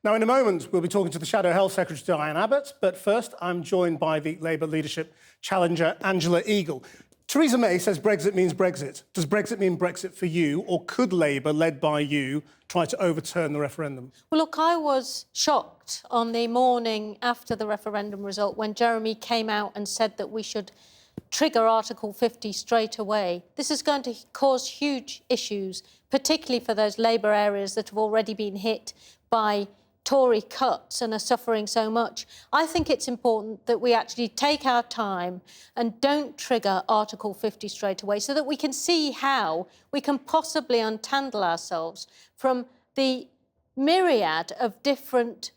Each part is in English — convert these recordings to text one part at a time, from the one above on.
Now, in a moment, we'll be talking to the Shadow Health Secretary, Diane Abbott, but first, I'm joined by the Labour leadership challenger, Angela Eagle. Theresa May says Brexit means Brexit. Does Brexit mean Brexit for you, or could Labour, led by you, try to overturn the referendum? Well, look, I was shocked on the morning after the referendum result when Jeremy came out and said that we should trigger Article 50 straight away. This is going to cause huge issues, particularly for those Labour areas that have already been hit by Tory cuts and are suffering so much. I think it's important that we actually take our time and don't trigger Article 50 straight away so that we can see how we can possibly untangle ourselves from the myriad of different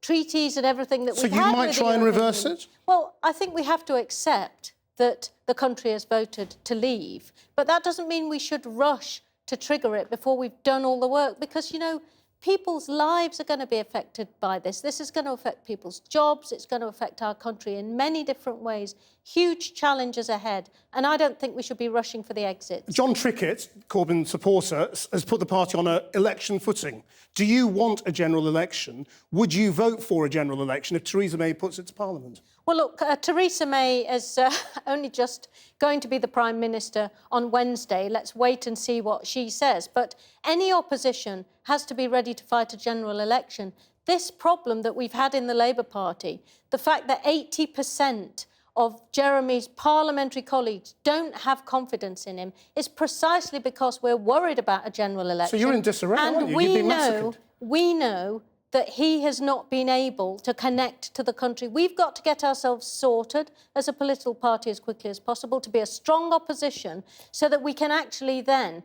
treaties and everything that we've had. So you might try and reverse it? Well, I think we have to accept that the country has voted to leave, but that doesn't mean we should rush to trigger it before we've done all the work, because, you know, people's lives are going to be affected by this. This is going to affect people's jobs. It's going to affect our country in many different ways. Huge challenges ahead, and I don't think we should be rushing for the exit. John Trickett, Corbyn supporter, has put the party on an election footing. Do you want a general election? Would you vote for a general election if Theresa May puts it to Parliament? Well, look, Theresa May is only just going to be the Prime Minister on Wednesday. Let's wait and see what she says. But any opposition has to be ready to fight a general election. This problem that we've had in the Labour Party, the fact that 80% of Jeremy's parliamentary colleagues don't have confidence in him, is precisely because we're worried about a general election. So you're in disarray, aren't you? You've been massacred. We know that he has not been able to connect to the country. We've got to get ourselves sorted as a political party as quickly as possible to be a strong opposition so that we can actually then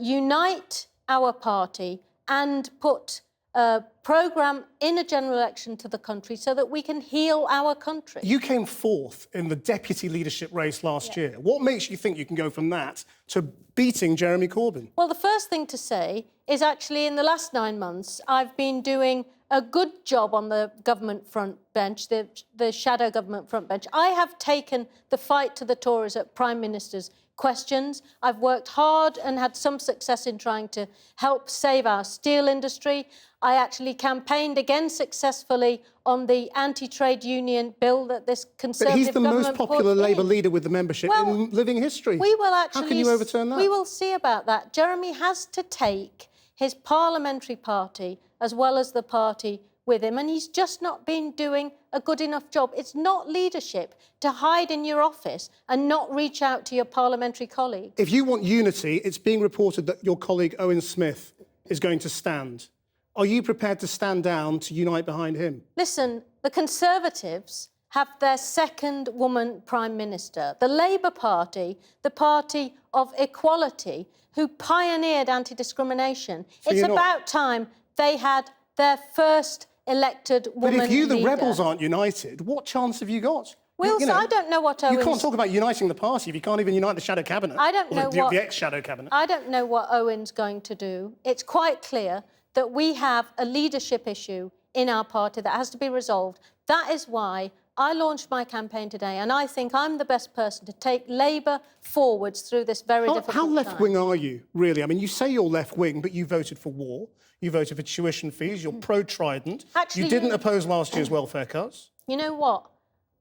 unite our party and put a programme in a general election to the country so that we can heal our country. You came fourth in the deputy leadership race last year. What makes you think you can go from that to beating Jeremy Corbyn? Well, the first thing to say is actually in the last 9 months, I've been doing a good job on the government front bench, the shadow government front bench. I have taken the fight to the Tories at Prime Minister's questions. I've worked hard and had some success in trying to help save our steel industry. I actually campaigned again successfully on the anti-trade union bill that this Conservative government But he's the most popular Labour leader with the membership in living history. We will actually... How can you overturn that? We will see about that. Jeremy has to take his parliamentary party as well as the party with him, and he's just not been doing a good enough job. It's not leadership to hide in your office and not reach out to your parliamentary colleagues. If you want unity, it's being reported that your colleague Owen Smith is going to stand. Are you prepared to stand down to unite behind him? Listen, the Conservatives have their second woman Prime Minister. The Labour Party, the party of equality, who pioneered anti-discrimination. So it's about time they had their first elected woman leader. But if you, the rebels, aren't united, what chance have you got? Well, I don't know what Owen's... You can't talk about uniting the party if you can't even unite the shadow cabinet. I don't know what... The ex-shadow cabinet. I don't know what Owen's going to do. It's quite clear that we have a leadership issue in our party that has to be resolved. That is why I launched my campaign today, and I think I'm the best person to take Labour forwards through this very difficult time. How left-wing are you, really? I mean, you say you're left-wing, but you voted for war, you voted for tuition fees, you're pro-Trident. Actually, you didn't oppose last year's welfare cuts. You know what?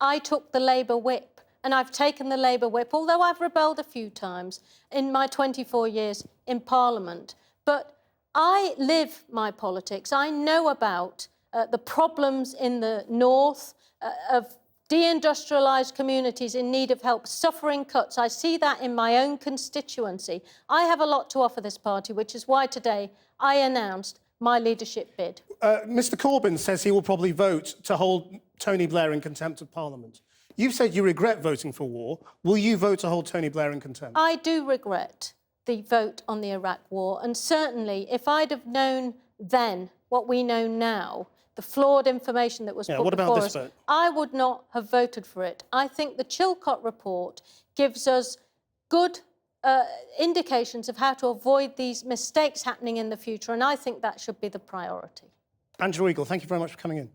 I took the Labour whip, and I've taken the Labour whip, although I've rebelled a few times in my 24 years in Parliament. But I live my politics. I know about the problems in the north, of deindustrialised communities in need of help, suffering cuts. I see that in my own constituency. I have a lot to offer this party, which is why today I announced my leadership bid. Mr Corbyn says he will probably vote to hold Tony Blair in contempt of Parliament. You've said you regret voting for war. Will you vote to hold Tony Blair in contempt? I do regret the vote on the Iraq war, and certainly if I'd have known then what we know now, the flawed information that was put before us, I would not have voted for it. I think the Chilcot report gives us good indications of how to avoid these mistakes happening in the future, and I think that should be the priority. Angela Eagle, thank you very much for coming in.